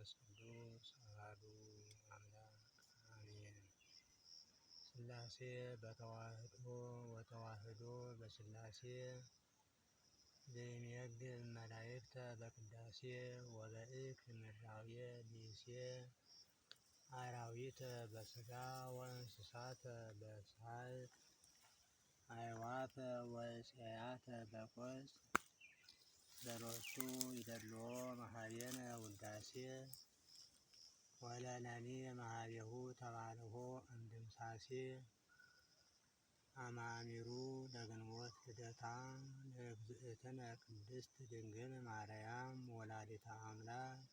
መንፈስ ቅዱስ አሐዱ አምላክ አሜን። ሥላሴ በተዋህዶ ወተዋህዶ በሥላሴ ዘይሜግብ መላእክተ በቅዳሴ ወበእክ ምድራውየ ሊሴ አራዊተ በሥጋ ወእንስሳተ በሳልቅ አዕዋፈ ወእፄያተ በቆጽ ዘሎቱ ይደልዎ መሃቤነ ውዳሴ ወለነኒ መሃቤሁ ተባልሖ እምድምሳሴ አማሚሩ ለግንቦት ልደታ ለእግዝእትነ ቅድስት ድንግል ማርያም ወላዲተ አምላክ።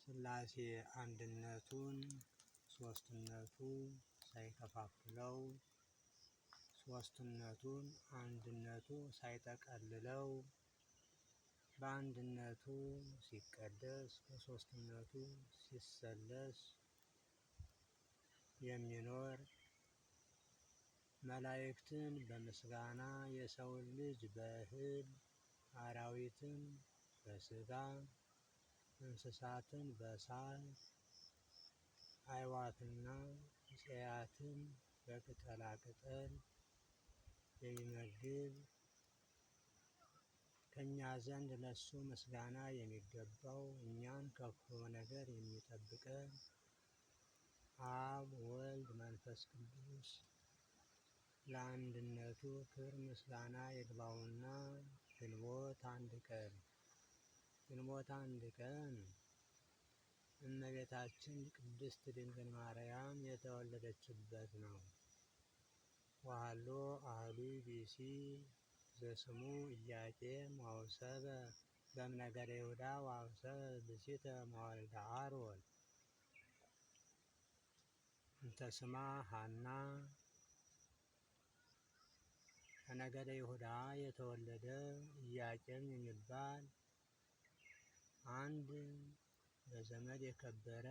ሥላሴ አንድነቱን ሦስትነቱ ሳይከፋፍለው ሦስትነቱን አንድነቱ ሳይጠቀልለው በአንድነቱ ሲቀደስ በሦስትነቱ ሲሰለስ የሚኖር መላእክትን በምስጋና የሰውን ልጅ በእህል አራዊትን በሥጋ እንስሳትን በሳር አዕዋፍና እፄያትን በቅጠላቅጠል የሚመግብ ከእኛ ዘንድ ለሱ ምስጋና የሚገባው እኛን ከክፉ ነገር የሚጠብቀን አብ ወልድ መንፈስ ቅዱስ ለአንድነቱ ክብር ምስጋና ይግባውና ግንቦት አንድ ቀን እመቤታችን ቅድስት ድንግል ማርያም የተወለደችበት ነው። ወሀሎ አሐዱ ብእሲ ዘስሙ ኢያቄም ወአውሰበ በእምነገደ ይሁዳ ወአውሰበ ብእሲተ መዋልደ አሮን እንተ ስማ ሐና። ከነገደ ይሁዳ የተወለደ ኢያቄም የሚባል አንድ በዘመድ የከበረ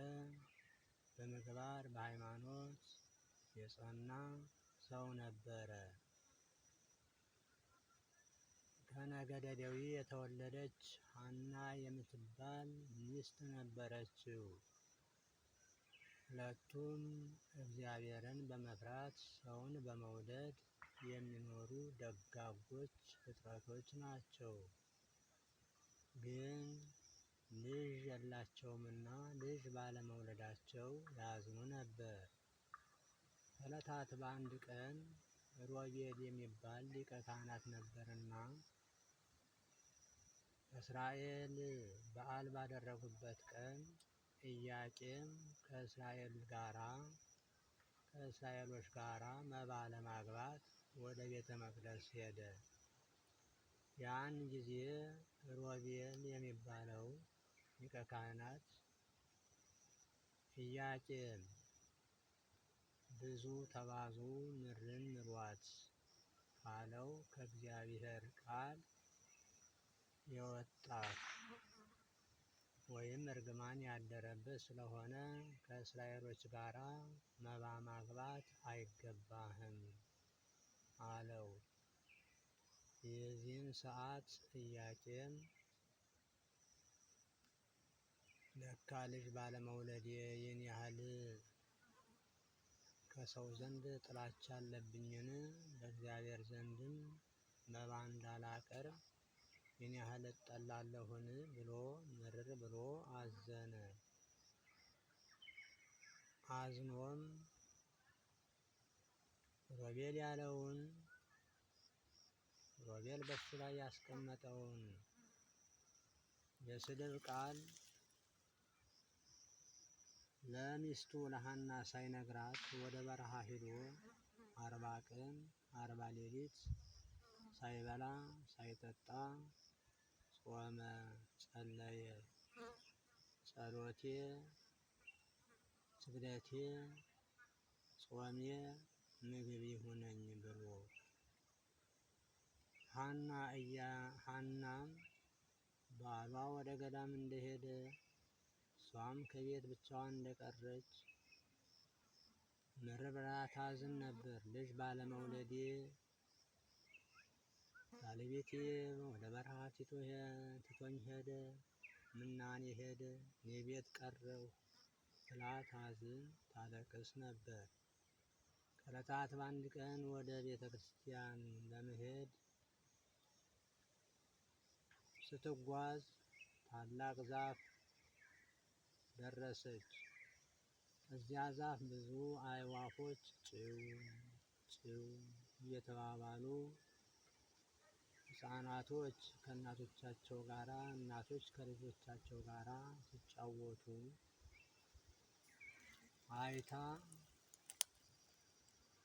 በምግባር በሃይማኖት የጸና ሰው ነበረ። ከነገደ ሌዊ የተወለደች ሐና የምትባል ሚስት ነበረችው። ሁለቱም እግዚአብሔርን በመፍራት ሰውን በመውደድ የሚኖሩ ደጋጎች ፍጥረቶች ናቸው። ግን ልጅ የላቸውምና ልጅ ባለመውለዳቸው ያዝኑ ነበር። ከዕለታት በአንድ ቀን ሮቤል የሚባል ሊቀ ካህናት ነበርና እስራኤል በዓል ባደረጉበት ቀን ኢያቄም ከእስራኤሎች ጋራ መባ ለማግባት ወደ ቤተ መቅደስ ሄደ። ያን ጊዜ ሮቤል የሚባለው ሊቀ ካህናት ኢያቄም ብዙ ተባዙ ምድርን ምሏት ካለው ከእግዚአብሔር ቃል የወጣ ወይም እርግማን ያደረበት ስለሆነ ከእስራኤሎች ጋራ መባ ማግባት አይገባህም አለው። የዚህን ሰዓት ኢያቄም ለካ ልጅ ባለመውለዴ ይህን ያህል ከሰው ዘንድ ጥላቻ አለብኝን? በእግዚአብሔር ዘንድም መባ እንዳላቀርብ ይህን ያህል እጠላለሁን? ብሎ ምርር ብሎ አዘነ። አዝኖም ሮቤል ያለውን ሮቤል በሱ ላይ ያስቀመጠውን የስድብ ቃል ለሚስቱ ለሐና ሳይነግራት ወደ በረሃ ሄዶ 40 ቀን 40 ሌሊት ሳይበላ ሳይጠጣ ጾመ፣ ጸለየ። ጸሎቴ፣ ስግደቴ፣ ጾሜ ምግብ ይሁነኝ ብሎ ሐናም ባሏ ወደ ገዳም እንደሄደ እሷም ከቤት ብቻዋን እንደቀረች ምርር ብላ ታዝን ነበር። ልጅ ባለመውለዴ ባለቤቴ ወደ በረሃ ትቶኝ ሄደ። ምናኔ ሄደ እኔ ቤት ቀረሁ ብላ ታዝን ታለቅስ ነበር። ከዕለታት በአንድ ቀን ወደ ቤተ ክርስቲያን ለመሄድ ስትጓዝ ታላቅ ዛፍ ደረሰች። እዚያ ዛፍ ብዙ አዕዋፎች ጭው ጭው እየተባባሉ ሕፃናቶች ከእናቶቻቸው ጋራ እናቶች ከልጆቻቸው ጋራ ሲጫወቱ አይታ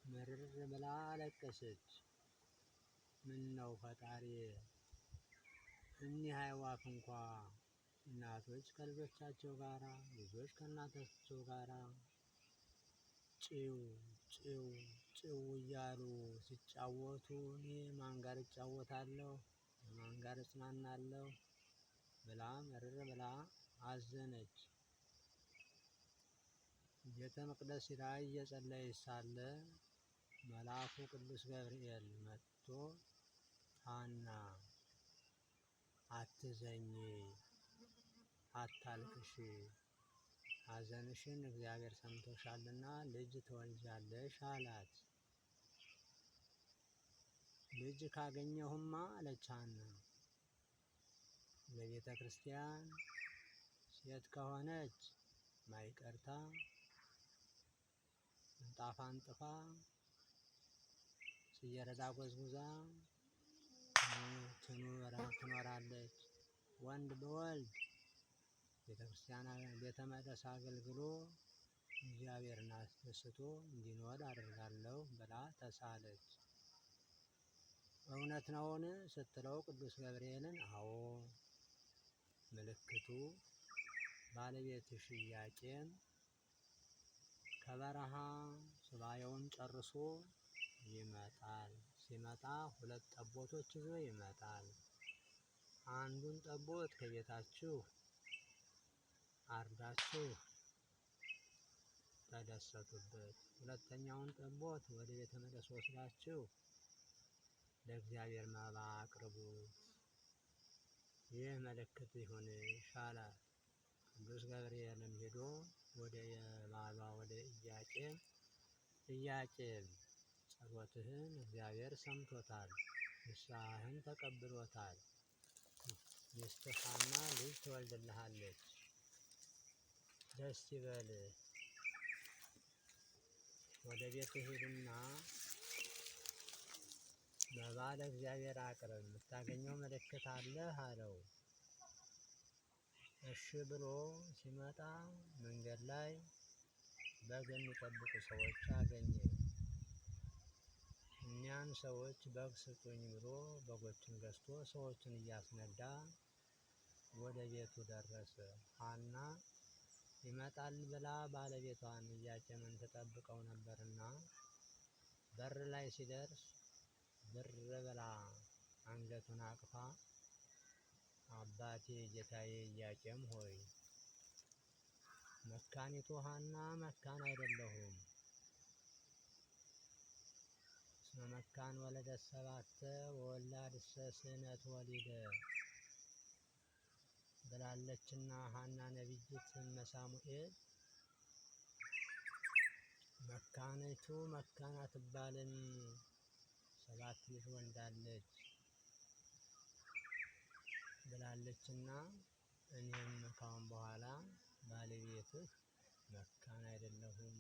ምርር ብላ አለቀሰች። ምን ነው ፈጣሪዬ፣ እኒህ አዕዋፍ እንኳ እናቶች ከልጆቻቸው ጋራ ልጆች ከእናቶቻቸው ጋራ ጭው ጭው ጭው እያሉ ሲጫወቱ እኔ ማን ጋር እጫወታለሁ? ማን ጋር እጽናናለሁ? ብላ ምርር ብላ አዘነች። ቤተ መቅደስ ሄዳ እየጸለየች ሳለ መልአኩ ቅዱስ ገብርኤል መጥቶ ሐና አትዘኝ፣ አታልቅሺ፣ ሐዘንሽን እግዚአብሔር ሰምቶሻልና ልጅ ትወልጃለሽ አላት። ልጅ ካገኘሁማ አለች ሐና፣ ለቤተ ክርስቲያን ሴት ከሆነች ማይቀርታ ምንጣፍ አንጥፋ ጽጌረዳ ጎዝጉዛ ትኖራለች። ወንድ በወልድ ቤተክርስቲያን ቤተ መቅደስ አገልግሎ እግዚአብሔርን አስደስቶ እንዲኖር አደርጋለሁ ብላ ተሳለች። እውነት ነውን ስትለው ቅዱስ ገብርኤልን አዎ፣ ምልክቱ ባለቤትሽ ኢያቄም ከበረሃ ሱባኤውን ጨርሶ ይመጣል። ሲመጣ 2 ጠቦቶች ይዞ ይመጣል። አንዱን ጠቦት ከቤታችሁ አርዳችሁ ተደሰቱበት። ሁለተኛውን ጠቦት ወደ ቤተ መቅደስ ወስዳችሁ ለእግዚአብሔር መባ አቅርቡት። ይህ ምልክት ይሁንሽ አላት። ቅዱስ ገብርኤልም ሄዶ ወደ ባሏ ወደ ኢያቄም ጸሎትህን እግዚአብሔር ሰምቶታል፣ ንስሐህን ተቀብሎታል። ሚስትህ ሐና ልጅ ትወልድልሃለች፣ ደስ ይበልህ። ወደ ቤትህ ሂድና መባ ለእግዚአብሔር አቅርብ፣ የምታገኘው ምልክት አለህ አለው። እሺ ብሎ ሲመጣ መንገድ ላይ በግ የሚጠብቁ ሰዎች አገኘ። እኒያን ሰዎች በግ ስጡኝ ብሎ በጎችን ገዝቶ ሰዎችን እያስነዳ ወደ ቤቱ ደረሰ። ሐና ይመጣል ብላ ባለቤቷን ኢያቄምን ትጠብቀው ነበርና በር ላይ ሲደርስ ብር ብላ አንገቱን አቅፋ አባቴ ጌታዬ ኢያቄም ሆይ፣ መካኒቱ ሐና መካን አይደለሁም፣ እስመ መካን ወለደት 7 ወወላድሰ ስእነት ወሊደ ብላለችና ሐና ነቢይት እመ ሳሙኤል መካኒቱ መካን አትባልም፣ 7 ልጅ ወልዳለች ብላለችና እኔም ካሁን በኋላ ባለቤትህ መካን አይደለሁም፣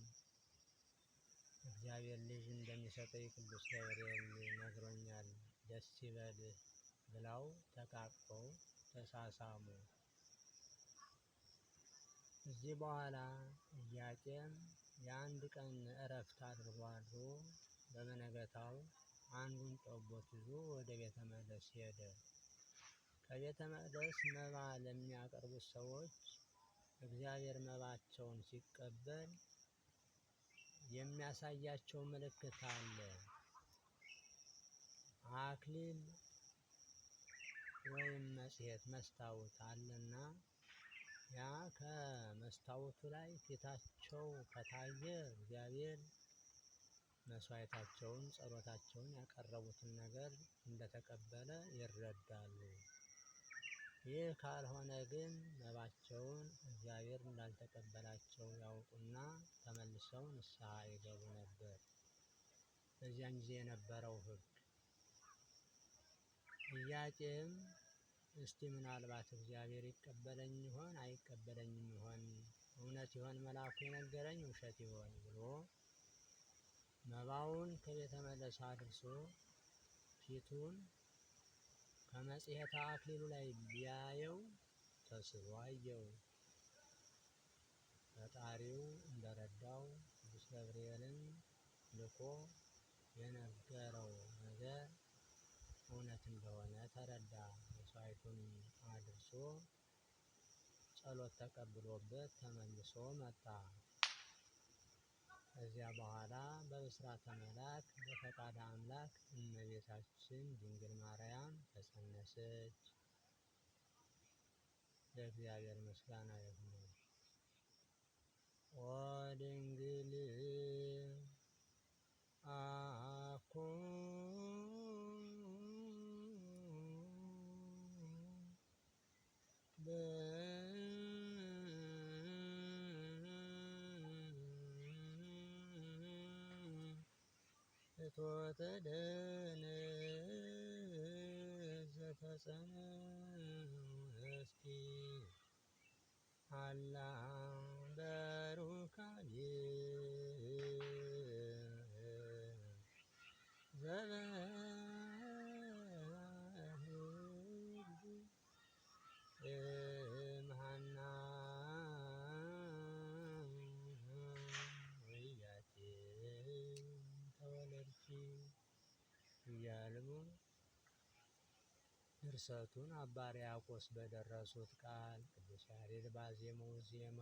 እግዚአብሔር ልጅ እንደሚሰጠኝ ቅዱስ ገብርኤል ነግሮኛል፣ ደስ ይበልህ ብላው ተቃቅፈው ተሳሳሙ። እዚህ በኋላ ኢያቄም የአንድ ቀን እረፍት አድርጎ አድሮ በበነገታው አንዱን ጠቦት ይዞ ወደ ቤተ መቅደስ ሄደ። ከቤተ መቅደስ መባ ለሚያቀርቡት ሰዎች እግዚአብሔር መባቸውን ሲቀበል የሚያሳያቸው ምልክት አለ። አክሊል ወይም መጽሔት መስታወት አለና ያ ከመስታወቱ ላይ ፊታቸው ከታየ እግዚአብሔር መስዋዕታቸውን ጸሎታቸውን ያቀረቡትን ነገር እንደተቀበለ ይረዳሉ። ይህ ካልሆነ ግን መባቸውን እግዚአብሔር እንዳልተቀበላቸው ያውቁና ተመልሰው ንስሐ ይገቡ ነበር። በዚያን ጊዜ የነበረው ሕግ ኢያቄም እስቲ ምናልባት እግዚአብሔር ይቀበለኝ ይሆን አይቀበለኝም ይሆን? እውነት ይሆን መልአኩ የነገረኝ ውሸት ይሆን ብሎ መባውን ከቤተ መቅደስ አድርሶ ፊቱን ከመጽሔተ አክሊሉ ላይ ቢያየው ተስቦ አየው። ፈጣሪው እንደረዳው ቅዱስ ገብርኤልን ልኮ የነገረው ነገር እውነት እንደሆነ ተረዳ። መስዋዕቱን አድርሶ ጸሎት ተቀብሎበት ተመልሶ መጣ። ከዚያ በኋላ በብስራተ መልአክ በፈቃደ አምላክ እመቤታችን ድንግል ማርያም ተጸነሰች። ለእግዚአብሔር ምስጋና ይሁን። ኦ ድንግል አኮ እቶተ ደንስ ዘተጸንስኪ አላ በሩካቤ ዘበህግ እምሃና ወኢያቄም ተወለድኪ እያሉ ድርሰቱን አባ ሕርያቆስ በደረሱት ቃል ቅዱስ ያሬድ ባዜመው ዜማ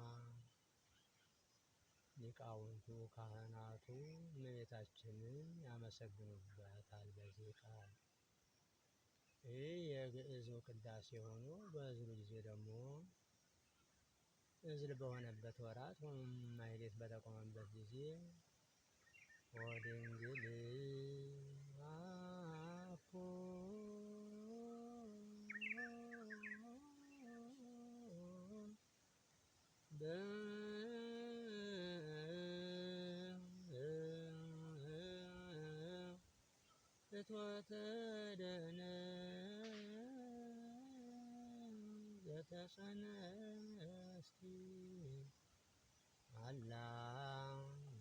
ሊቃውንቱ ካህናቱ እመቤታችንን ያመሰግኑበታል። በዚህ ቃል ይህ የግዕዙ ቅዳሴ ሆኖ በዕዝሉ ጊዜ ደግሞ ዕዝል በሆነበት ወራት ማኅሌት በተቆመበት ጊዜ ኦ ድንግል አኮ እቶተ ደንስ ዘተጸንስኪ አላ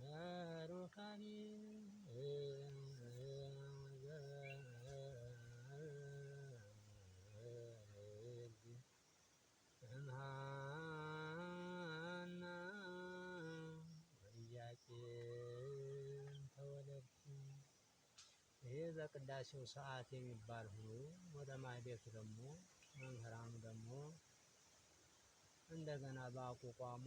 በሩካቤ ዘበህግ እምሃና ወኢያቄም ተወለድኪ። ይህ በቅዳሴው ሰዓት የሚባል ሆኖ ወደ ማኅሌቱ ደግሞ መምህራኑ ደግሞ እንደገና በአቋቋሙ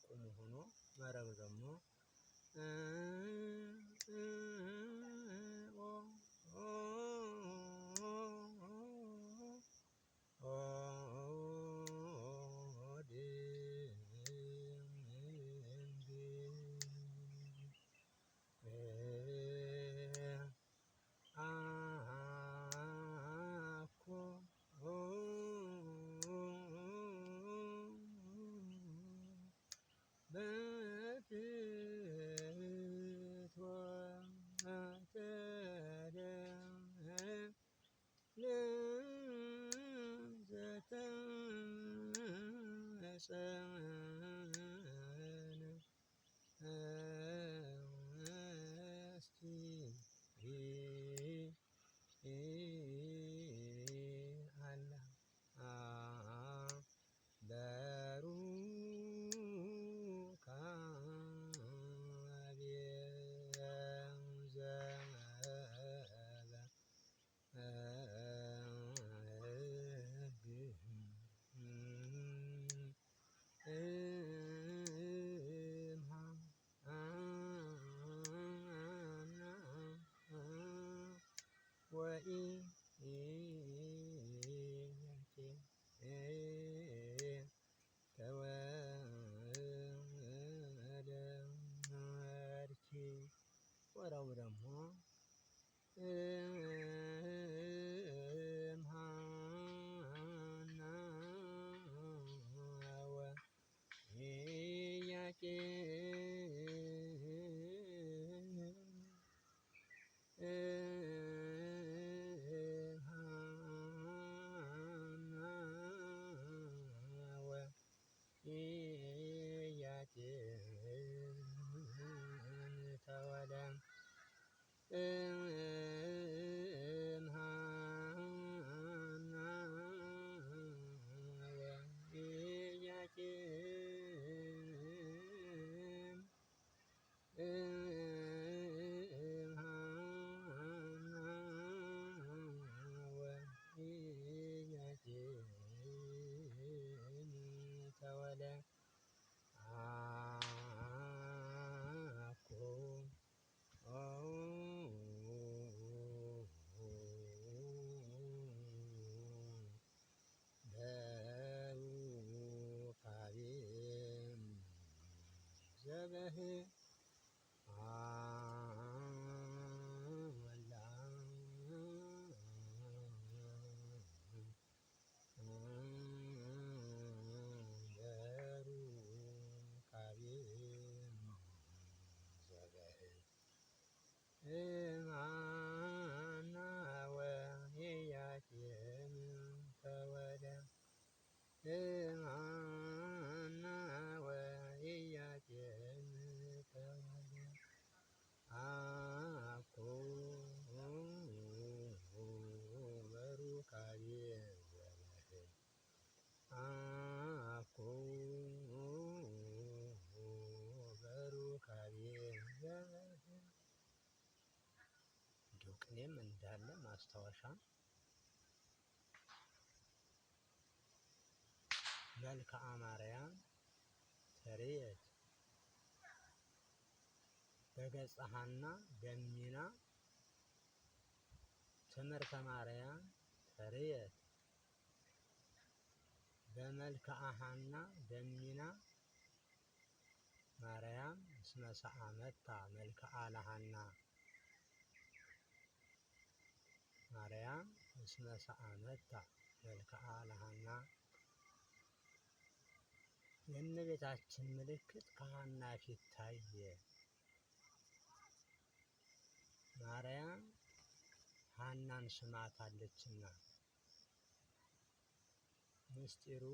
ቁሙ ሆኖ መረብ ደግሞ ወራው ደግሞ ቅኔም እንዳለ ማስታወሻ መልክአ ማርያም ተርየት በገጸ ሐና ገሚና ትምህርተ ማርያም ተርየት በመልክአ ሐና ገሚና ማርያም እስመ ሰአመታ መልክአ ለሐና ማርያም እስመ ሰአመታ መልክአ ለሐና የእመቤታችን ምልክት ከሐና ፊት ታየ። ማርያም ሐናን ስማታለችና ምስጢሩ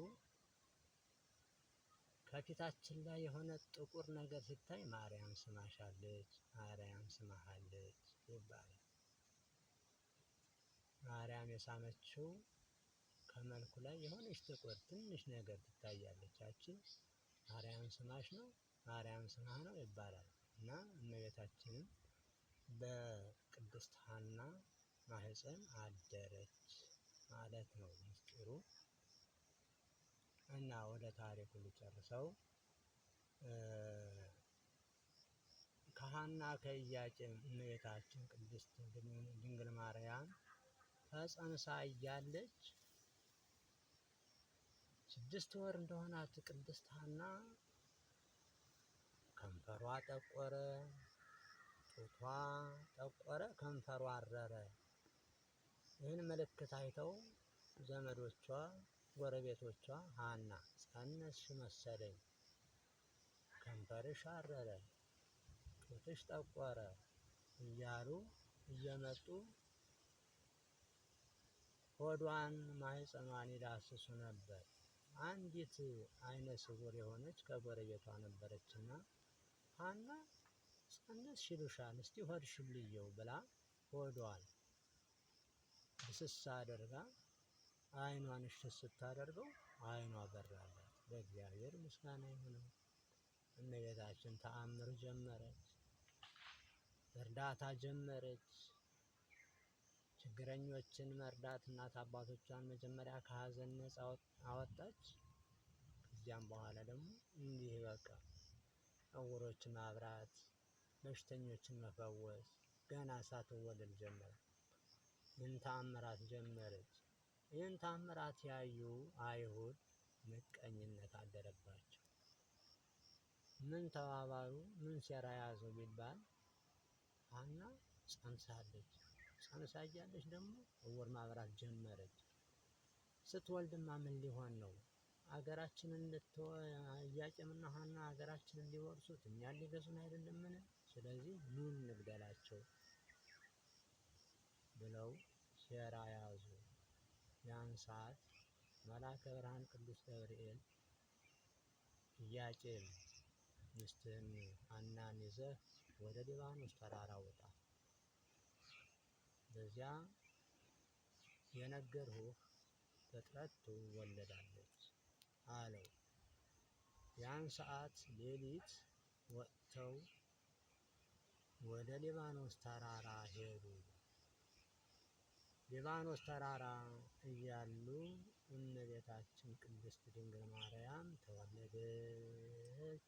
ከፊታችን ላይ የሆነ ጥቁር ነገር ሲታይ ማርያም ስማሻለች፣ ማርያም ስማሃለች ይባላል። ማርያም የሳመችው ከመልኩ ላይ የሆነች ጥቁር ትንሽ ነገር ትታያለች። ያቺ ማርያም ስማሽ ነው ማርያም ስማ ነው ይባላል እና እመቤታችንም በቅድስት ሐና ማህፀን አደረች ማለት ነው ምስጢሩ። እና ወደ ታሪኩ ልጨርሰው። ከሐና ከኢያቄም እመቤታችን ቅድስት ድንግል ማርያም ተጸንሳ እያለች 6 ወር እንደሆናት ቅድስት ሐና ከንፈሯ ጠቆረ፣ ጡቷ ጠቆረ፣ ከንፈሯ አረረ። ይህን ምልክት አይተው ዘመዶቿ፣ ጎረቤቶቿ ሐና ጸነስሽ መሰለኝ፣ ከንፈርሽ አረረ፣ ጡትሽ ጠቆረ እያሉ እየመጡ ሆዷን ማህፀኗን ይዳስሱ ነበር። አንዲት አይነ ስውር የሆነች ከጎረቤቷ ነበረችና ሐና ጸነስሽ ይሉሻል፣ እስቲ ሆድሽን ልየው ብላ ሆዷን እስስ አድርጋ አይኗን እሽት ስታደርገው አይኗ በራላት። በእግዚአብሔር ምስጋና ይሁን። እመቤታችን ተአምር ጀመረች፣ እርዳታ ጀመረች። ችግረኞችን መርዳት እናት አባቶቿን መጀመሪያ ከሀዘን ነፃ አወጣች። ከዚያም በኋላ ደግሞ እንዲህ በቃ ዕውሮችን ማብራት፣ በሽተኞችን መፈወስ ገና ሳትወለድ ጀመረች። ይህን ተአምራት ጀመረች። ይህን ተአምራት ያዩ አይሁድ ምቀኝነት አደረባቸው። ምን ተባባሉ? ምን ሴራ ያዙ ቢባል ሐና ጸንሳለች። ጸንሳ እያለች ደግሞ ዕውር ማብራት ጀመረች። ስትወልድማ ምን ሊሆን ነው? አገራችንን ኢያቄምና ሐና አገራችንን ሊወርሱት እኛን ሊገዙን አይደለምን? ስለዚህ ኑ እንግደላቸው ብለው ሴራ ያዙ። ያን ሰዓት መልአከ ብርሃን ቅዱስ ገብርኤል ኢያቄም ሚስትህን ሐናን ይዘህ ወደ ሊባኖስ ተራራ ውጣ፣ በዚያ የነገርሁህ ፍጥረት ትወለዳለች አለው። ያን ሰዓት ሌሊት ወጥተው ወደ ሊባኖስ ተራራ ሄዱ። ሊባኖስ ተራራ እያሉ እመቤታችን ቅድስት ድንግል ማርያም ተወለደች።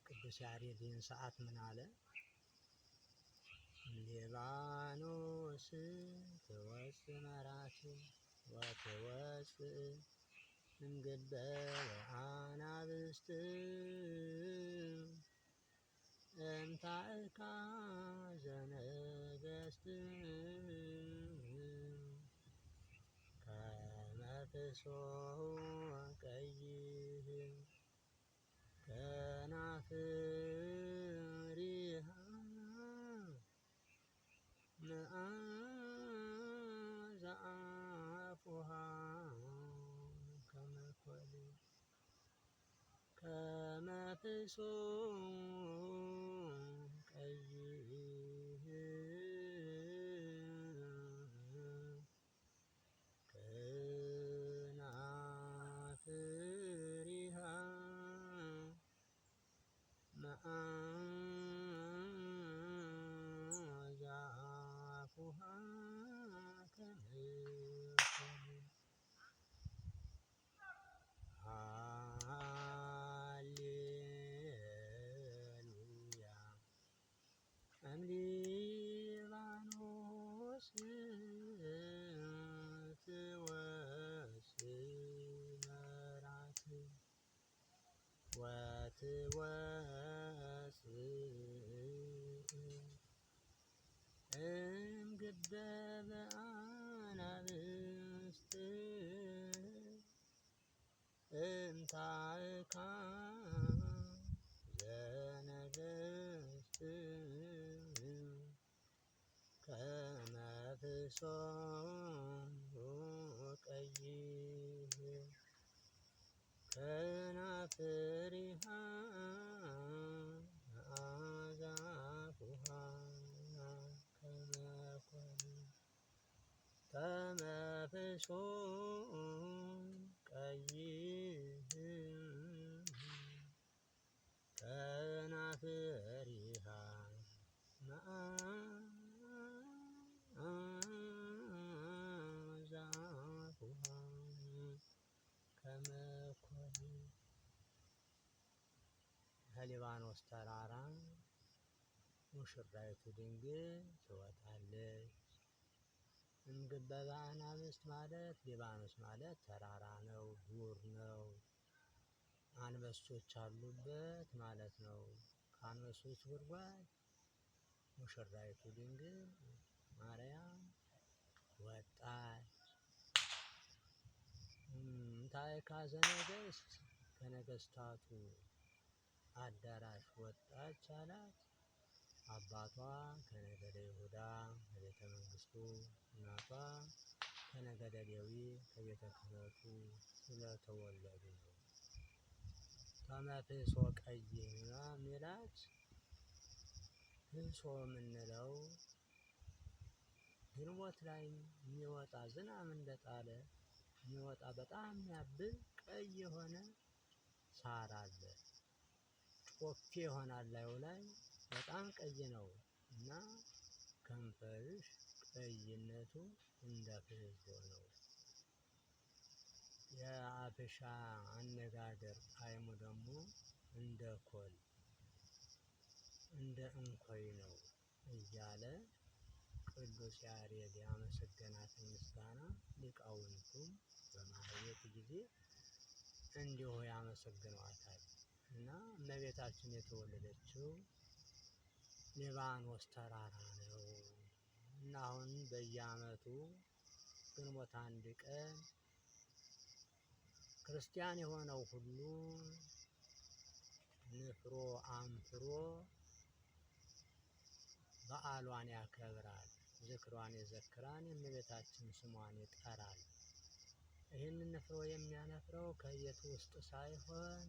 ቅዱስ ያሬድ ይህን ሰዓት ምን አለ? ሊባኖስ ትወፅእ መራኪ ወትወፅእ እምግበ ወአናብስት እምታዕካ ዘነገሥት ከመ ፍስሖ ቀይሕ ከናፍሪሃ መዓዛ አፉሃ ከመ ኮል ከመ ፍስሖ ቀይሕ ከናፍሪሃ መዓዛ አፉሃ ከመ ኮል ሃሌሉያ እምሊባኖስ ትወፅእ መራክብ ወትወፅእ እምግበ ወአናብስት እምታዕካ ዘነገሥት ከመ ፍስሖ ቀይሕ ከናፍሪሃ መዓዛ አፉሃ ከመ ኮል ተመፍሶ ቀይ ከናፍሪሃ መዓዛፉሃ ከመኮይ ከሊባኖስ ተራራ ሙሽራይቱ ድንግል ትወጣለች። እምግበበ አናብስት ማለት ሊባኖስ ማለት ተራራ ነው፣ ዱር ነው፣ አንበሶች አሉበት ማለት ነው። ከአንበሶች ጉድጓድ ሙሽራይቱ ድንግል ማርያም ወጣች። ታይካዘ ነገሥት ከነገስታቱ አዳራሽ ወጣች አላት። አባቷ ከነገደ ይሁዳ ከቤተ መንግስቱ፣ እናቷ ከነገደ ሌዊ ከቤተ ክህነቱ ስለተወለዱ ነው። ተመፍሶ ቀይ ሚላት ፍሶ የምንለው ግንቦት ላይ የሚወጣ ዝናብ እንደጣለ የሚወጣ በጣም የሚያብል ቀይ የሆነ ሳር አለ። ጮፌ ይሆናል ላዩ ላይ በጣም ቀይ ነው እና ከንፈርሽ ቀይነቱ እንደ ፍሶ ነው። የአፍሻ አነጋገር ጣዕሙ ደግሞ እንደ ኮል እንደ እንኮይ ነው እያለ ቅዱስ ያሬድ ያመሰገናትን ምስጋና ሊቃውንቱም በማህሌት ጊዜ እንዲሁ ያመሰግኗታል። እና እመቤታችን የተወለደችው ሊባኖስ ተራራ ነው እና አሁን በየዓመቱ ግንቦት 1 ቀን ክርስቲያን የሆነው ሁሉ ንፍሮ አንፍሮ በዓሏን ያከብራል። ዝክሯን ይዘክራል፣ የእመቤታችን ስሟን ይጠራል። ይህንን ንፍሮ የሚያነፍረው ከቤት ውስጥ ሳይሆን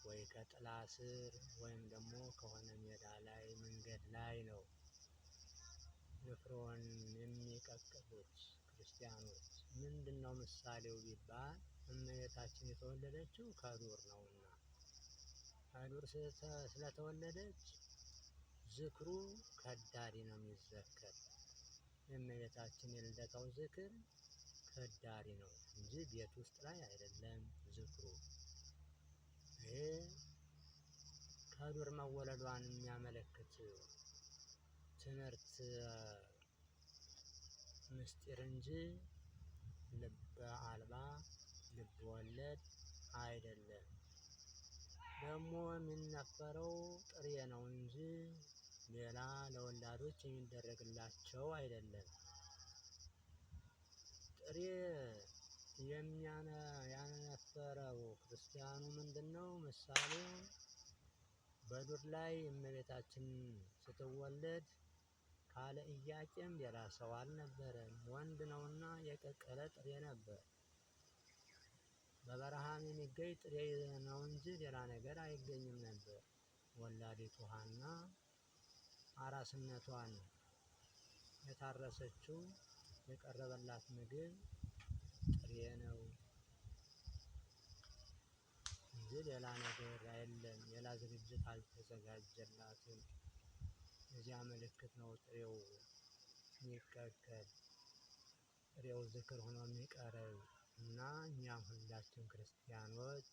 ወይ ከጥላ ስር ወይም ደግሞ ከሆነ ሜዳ ላይ መንገድ ላይ ነው። ንፍሮን የሚቀቅሉት ክርስቲያኖች ምንድነው ምሳሌው ቢባል እመቤታችን የተወለደችው ከዱር ነውና ከዱር ስለተወለደች ዝክሩ ከዳሪ ነው የሚዘከር። የእመቤታችን የልደታው ዝክር ከዳሪ ነው እንጂ ቤት ውስጥ ላይ አይደለም ዝክሩ። ይሄ ከዱር መወለዷን የሚያመለክት ትምህርት ምስጢር እንጂ ልበ አልባ ልብ ወለድ አይደለም። ደግሞ የሚነፈረው ጥሬ ነው እንጂ ሌላ ለወላዶች የሚደረግላቸው አይደለም። ጥሬ ያነፈረው ክርስቲያኑ ምንድነው ምሳሌው? በዱር ላይ እመቤታችን ስትወለድ ካለ ኢያቄም ሌላ ሰው አልነበረም። ወንድ ነውና የቀቀለ ጥሬ ነበር። በበረሃም የሚገኝ ጥሬ ነው እንጂ ሌላ ነገር አይገኝም ነበር። ወላዲቱ ሐና አራስነቷን የታረሰችው የቀረበላት ምግብ ጥሬ ነው እንጂ ሌላ ነገር የለም። ሌላ ዝግጅት አልተዘጋጀላትም። የዚያ ምልክት ነው ጥሬው የሚቀቀል፣ ጥሬው ዝክር ሆኖ የሚቀርብ እና እኛም ሁላችን ክርስቲያኖች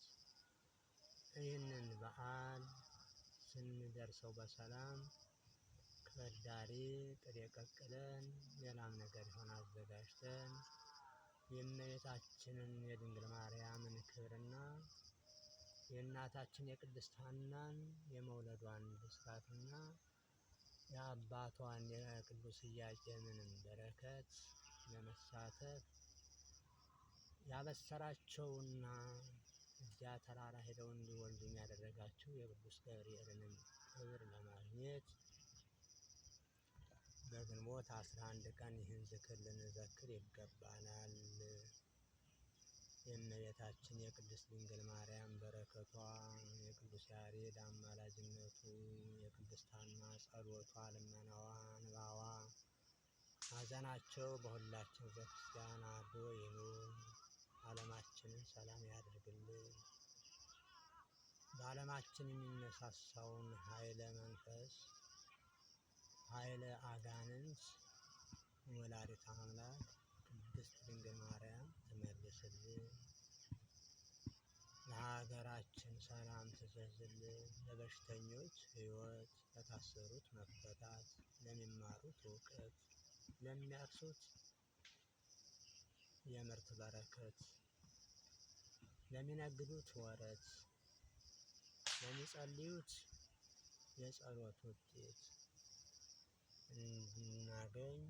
ይህንን በዓል ስንደርሰው በሰላም ከዳሪ ጥሬ ቀቅለን ሌላም ነገር ይሆን አዘጋጅተን የእመቤታችንን የድንግል ማርያምን ክብርና የእናታችን የቅድስት ሐናን የመውለዷን ብስራትና የአባቷን የቅዱስ ኢያቄምንም በረከት ለመሳተፍ ያበሰራቸውና እዚያ ተራራ ሄደው እንዲወልዱ ያደረጋቸው የቅዱስ ገብርኤልንም ክብር ለማግኘት በግንቦት 11 ቀን ይህን ዝክር ልንዘክር ይገባናል። የእመቤታችን የቅድስት ድንግል ማርያም በረከቷ፣ የቅዱስ ያሬድ አማላጅነቱ፣ የቅድስት ሐና ጸሎቷ፣ ልመናዋ፣ እንባዋ ሐዘናቸው በሁላችን ቤተክርስቲያን አድሮ ይኑር። ዓለማችንን ሰላም ያድርግልን። በዓለማችን የሚነሳሳውን ኃይለ መንፈስ ኃይለ አጋንንት ወላዲተ አምላክ ቅድስት ድንግል ማርያም ትመልስልን። ለሀገራችን ሰላም ትዘዝልን። ለበሽተኞች ሕይወት፣ ለታሰሩት መፈታት፣ ለሚማሩት እውቀት፣ ለሚያርሱት የምርት በረከት፣ ለሚነግዱት ወረት፣ ለሚጸልዩት የጸሎት ውጤት እንድናገኝ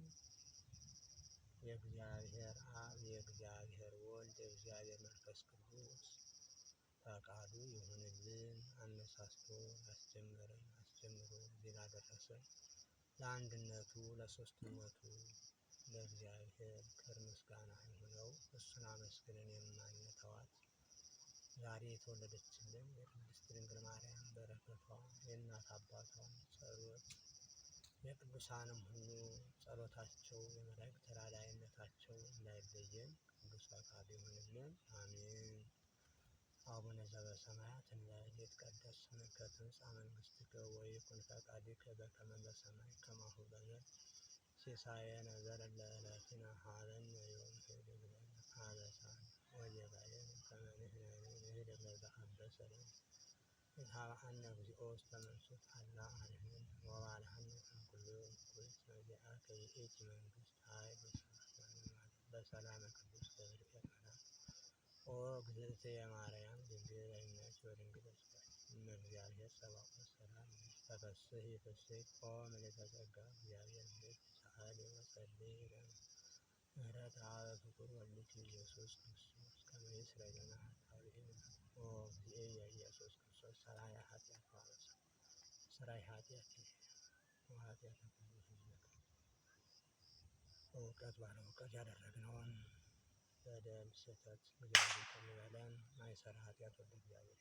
የእግዚአብሔር አብ፣ የእግዚአብሔር ወልድ፣ የእግዚአብሔር መንፈስ ቅዱስ ፈቃዱ ይሁንልን። አነሳስቶ ያስጀመረን አስጀምሮ እዚህ ላደረሰን ለአንድነቱ ለሶስትነቱ ለእግዚአብሔር ክብር ምስጋና ይሁነው። እሱን አመስግነን የማንተዋት ዛሬ የተወለደችልን የቅድስት ድንግል ማርያም በረከቷ የእናት አባቷ ጸሎት የቅዱሳንም ሁሉ ጸሎታቸው የመላእክት ተራዳኢነታቸው እንዳይለየን ቅዱስ ፈቃዱ ይሁንልን። አሜን። አቡነ ዘበሰማያት ይትቀደስ ስምከ ትምጻእ መንግሥትከ ወይኩን ፈቃድከ በከመ በሰማይ ከማሁ በምድር ሲሳየነ ዘለለዕለትነ ሀበነ ዮም ህድግ ለነ አበሳነ ወጌጋየነ ከመ ንሕነኒ ንህድግ ለዘአበሰ ለነ ኢታብአነ እግዚኦ ውስተ መንሱት አላ አድኅነነ ወባልሐነ እምኩሉ እኩይ እስመ ዚአከ ይእቲ መንግሥት ኃይል ወስብሐት በሰላመ ቅዱስ ገብርኤል መልአክ ኦ እግዝእትየ ማርያም ድንግል በይነች ወድንግል በሥጋኪ እመ እግዚአብሔር ጸባኦት ሰላም ተፈሥሒ ፍሥሕት ኦ ምልዕተ ጸጋ እግዚአብሔር እምይእቲ ሰአሊ ወጸልዪ ለነ ምህረተ ኀበ ፍቁር ወልድኪ ኢየሱስ ክርስቶስ ከመ ይስረይ ለነ ኃጣውኢነ ኦ እግዚእየ ኢየሱስ ክርስቶስ ሠራየ ኃጢአት ወአበሳ ሥራይ ኃጢአት ወኃጢአተ ኩሉ ሕዝብ በእውቀት ባለእውቀት ያደረግነውን በደል ስህተት እግዚአብሔር ይቅር ይበለን። ማይሰራ ኃጢአት ወደ እግዚአብሔር